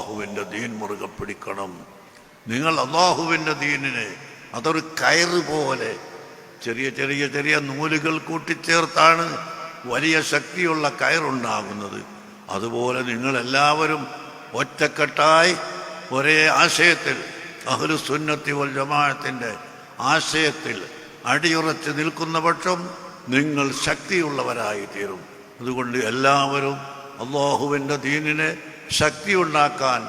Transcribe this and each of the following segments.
അള്ളാഹുവിൻ്റെ ദീൻ മുറുകെ പിടിക്കണം. നിങ്ങൾ അള്ളാഹുവിൻ്റെ ദീനിനെ അതൊരു കയറ് പോലെ ചെറിയ ചെറിയ ചെറിയ നൂലുകൾ കൂട്ടിച്ചേർത്താണ് വലിയ ശക്തിയുള്ള കയറുണ്ടാകുന്നത്. അതുപോലെ നിങ്ങളെല്ലാവരും ഒറ്റക്കെട്ടായി ഒരേ ആശയത്തിൽ അഹ്ലുസുന്നത്തി വൽ ജമാഅത്തിൻ്റെ ആശയത്തിൽ അടിയുറച്ച് നിൽക്കുന്ന പക്ഷം നിങ്ങൾ ശക്തിയുള്ളവരായി തീരും. അതുകൊണ്ട് എല്ലാവരും അള്ളാഹുവിൻ്റെ ദീനിനെ ശക്തി ഉണ്ടാക്കാൻ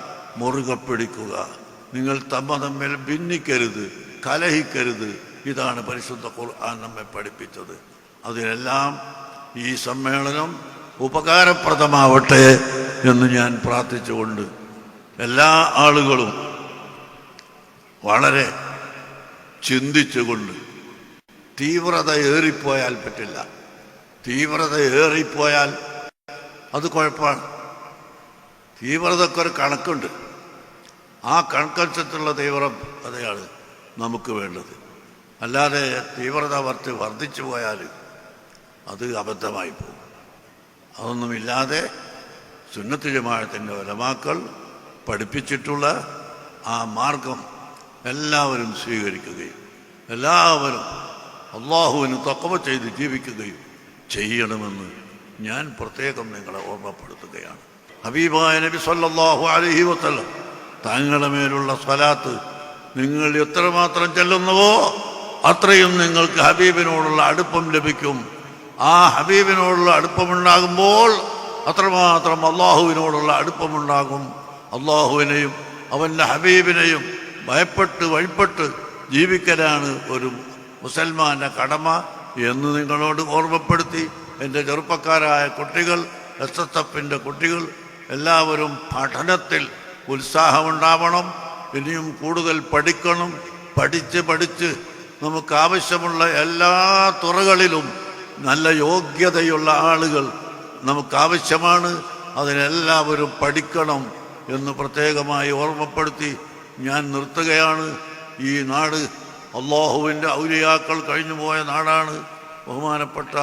മുറുകെ പിടിക്കുക. നിങ്ങൾ തമ്മിൽ ഭിന്നിക്കരുത്, കലഹിക്കരുത്. ഇതാണ് പരിശുദ്ധ ഖുർആൻ നമ്മെ പഠിപ്പിച്ചത്. അതിനെല്ലാം ഈ സമ്മേളനം ഉപകാരപ്രദമാവട്ടെ എന്ന് ഞാൻ പ്രാർത്ഥിച്ചുകൊണ്ട് എല്ലാ ആളുകളും വളരെ ചിന്തിച്ചുകൊണ്ട്, തീവ്രത ഏറിപ്പോയാൽ പറ്റില്ല. തീവ്രത ഏറിപ്പോയാൽ അത് കുഴപ്പമാണ്. തീവ്രതക്കൊരു കണക്കുണ്ട്. ആ കണക്കനുസരിച്ചുള്ള തീവ്രതയാണ് നമുക്ക് വേണ്ടത്. അല്ലാതെ തീവ്രത വർദ്ധിച്ചു പോയാൽ അത് അബദ്ധമായി പോകും. അതൊന്നുമില്ലാതെ സുന്നത്ത് ജമാഅത്തിൻ്റെ ഉലമാക്കൾ പഠിപ്പിച്ചിട്ടുള്ള ആ മാർഗം എല്ലാവരും സ്വീകരിക്കുകയും എല്ലാവരും അള്ളാഹുവിന് തഖ്വ ചെയ്ത് ജീവിക്കുകയും ചെയ്യണമെന്ന് ഞാൻ പ്രത്യേകം നിങ്ങളെ ഓർമ്മപ്പെടുത്തുകയാണ്. ഹബീബായ നബി സല്ലല്ലാഹു അലൈഹി വസല്ലം തങ്ങളുടെ മേലുള്ള സ്വലാത്ത് നിങ്ങൾ എത്രമാത്രം ചെല്ലുന്നുവോ അത്രയും നിങ്ങൾക്ക് ഹബീബിനോടുള്ള അടുപ്പം ലഭിക്കും. ആ ഹബീബിനോടുള്ള അടുപ്പമുണ്ടാകുമ്പോൾ അത്രമാത്രം അള്ളാഹുവിനോടുള്ള അടുപ്പമുണ്ടാകും. അള്ളാഹുവിനെയും അവൻ്റെ ഹബീബിനെയും ഭയപ്പെട്ട് വഴിപ്പെട്ട് ജീവിക്കലാണ് ഒരു മുസൽമാൻ്റെ കടമ എന്ന് നിങ്ങളോട് ഓർമ്മപ്പെടുത്തി, എൻ്റെ ചെറുപ്പക്കാരായ കുട്ടികൾ, SSF കുട്ടികൾ എല്ലാവരും പഠനത്തിൽ ഉത്സാഹമുണ്ടാവണം. ഇനിയും കൂടുതൽ പഠിക്കണം. പഠിച്ച് നമുക്കാവശ്യമുള്ള എല്ലാ തുറകളിലും നല്ല യോഗ്യതയുള്ള ആളുകൾ നമുക്കാവശ്യമാണ്. അതിനെല്ലാവരും പഠിക്കണം എന്ന് പ്രത്യേകമായി ഓർമ്മപ്പെടുത്തി ഞാൻ നിർത്തുകയാണ്. ഈ നാട് അള്ളാഹുവിൻ്റെ ഔലിയാക്കൾ കഴിഞ്ഞുപോയ നാടാണ്. ബഹുമാനപ്പെട്ട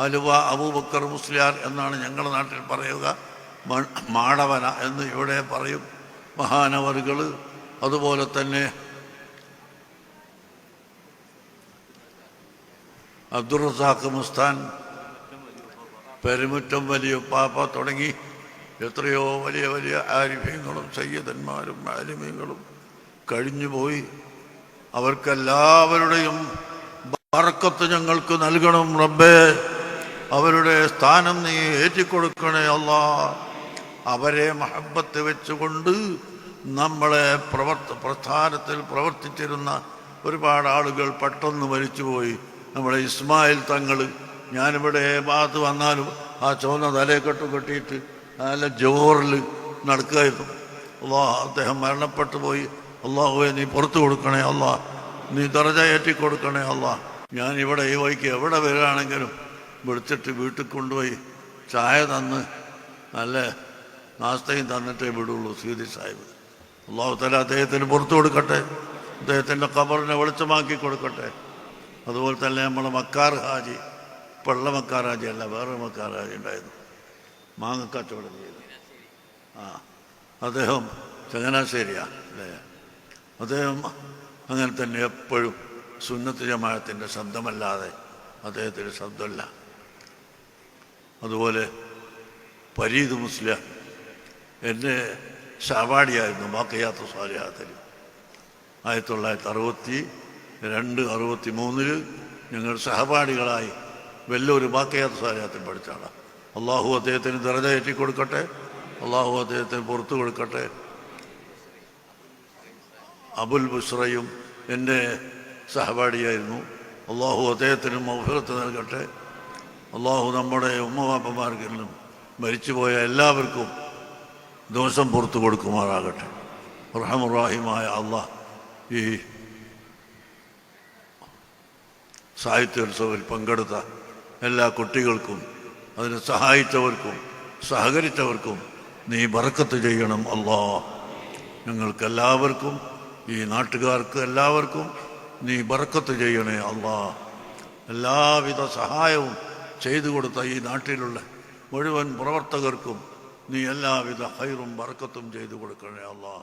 ആലുവ അബൂബക്കർ മുസ്ലിയാർ എന്നാണ് ഞങ്ങളുടെ നാട്ടിൽ പറയുക. മാടവന എന്ന് ഇവിടെ പറയും. മഹാനവറുകൾ, അതുപോലെ തന്നെ അബ്ദുൾ റസാഖ് മുസ്താൻ, പെരുമുറ്റം വലിയുപ്പാപ്പ തുടങ്ങി എത്രയോ വലിയ വലിയ ആരിഫ്യങ്ങളും സയ്യിദന്മാരും ആലിമീങ്ങളും കഴിഞ്ഞുപോയി. അവർക്കെല്ലാവരുടെയും ബർക്കത്ത് ഞങ്ങൾക്ക് നൽകണം റബ്ബേ. അവരുടെ സ്ഥാനം നീ ഏറ്റിക്കൊടുക്കണേ അല്ലാ. അവരെ മഹബത്ത് വെച്ചുകൊണ്ട് നമ്മളെ പ്രസ്ഥാനത്തിൽ പ്രവർത്തിച്ചിരുന്ന ഒരുപാട് ആളുകൾ പെട്ടെന്ന് മരിച്ചുപോയി. നമ്മുടെ ഇസ്മായിൽ തങ്ങൾ, ഞാനിവിടെ ഭാഗത്ത് വന്നാലും ആ ചുവന്ന തലയെക്കെട്ട് കെട്ടിയിട്ട് നല്ല ജോറിൽ നടക്കുകയായിരുന്നു. അദ്ദേഹം മരണപ്പെട്ടു പോയി. അള്ളാഹുവെ നീ പുറത്തു കൊടുക്കണേ അല്ലാ, നീ ദറജ ഏറ്റിക്കൊടുക്കണേ അല്ലാ. ഞാൻ ഇവിടെ ഈ വഴിക്ക് എവിടെ വരികയാണെങ്കിലും വിളിച്ചിട്ട് വീട്ടിൽ കൊണ്ടുപോയി ചായ തന്ന് നല്ല നാസ്തയും തന്നിട്ടേ വിടുള്ളൂ സീതി സാഹിബ്. അള്ളാഹു തആല അദ്ദേഹത്തിന് പുറത്തു കൊടുക്കട്ടെ, അദ്ദേഹത്തിൻ്റെ ഖബറിനെ വെളിച്ചമാക്കി കൊടുക്കട്ടെ. അതുപോലെ തന്നെ നമ്മുടെ മക്കാർ ഹാജി, പള്ള മക്കാർ ഹാജി അല്ല, വേറെ മക്കാർ ഹാജി ഉണ്ടായിരുന്നു, മാങ്ങക്കച്ചവടം ചെയ്തു. അദ്ദേഹം ചങ്ങനാശ്ശേരിയാണ് അല്ലേ. അദ്ദേഹം അങ്ങനെ തന്നെ എപ്പോഴും സുന്നത്ത് ജമാഅത്തിൻ്റെ ശബ്ദമല്ലാതെ അദ്ദേഹത്തിൻ്റെ ശബ്ദമല്ല. അതുപോലെ പരീദ് മുസ്ലിം എൻ്റെ ശവാടിയായിരുന്നു ബാക്കിയാത്ത സ്വാലിഹാത്തിൽ. 1962-63 ഞങ്ങൾ സഹപാഠികളായി വെല്ലൂർ ബാക്കിയാത്ത സ്വാലിഹാത്തിൽ പഠിച്ചാണ്. അള്ളാഹു അദ്ദേഹത്തിന് ദറജ ഏറ്റിക്കൊടുക്കട്ടെ, അള്ളാഹു അദ്ദേഹത്തിന് പുറത്തു കൊടുക്കട്ടെ. അബുൽ ബുസ്രയും എൻ്റെ സഹപാഠിയായിരുന്നു. അള്ളാഹു അദ്ദേഹത്തിന് മഗ്ഫിറത്ത് നൽകട്ടെ. അള്ളാഹു നമ്മുടെ ഉമ്മവാപ്പമാർക്കെല്ലാം മരിച്ചുപോയ എല്ലാവർക്കും ദോഷം പുറത്തു കൊടുക്കുമാറാകട്ടെ. റഹ്മാനുറഹീമായ അള്ളാഹ് ഈ സാഹിത്യോത്സവത്തിൽ പങ്കെടുത്ത എല്ലാ കുട്ടികൾക്കും അതിനെ സഹായിച്ചവർക്കും സഹകരിച്ചവർക്കും നീ ബർക്കത്ത് ചെയ്യണം അല്ലാ. ഞങ്ങൾക്കെല്ലാവർക്കും ഈ നാട്ടുകാർക്ക് എല്ലാവർക്കും നീ ബർക്കത്ത് ചെയ്യണേ അല്ലാ. എല്ലാവിധ സഹായവും ചെയ്തു കൊടുത്ത ഈ നാട്ടിലുള്ള മുഴുവൻ പ്രവർത്തകർക്കും നീ എല്ലാവിധ ഹൈറും ബർക്കത്തും ചെയ്തു കൊടുക്കണേ അല്ലാ.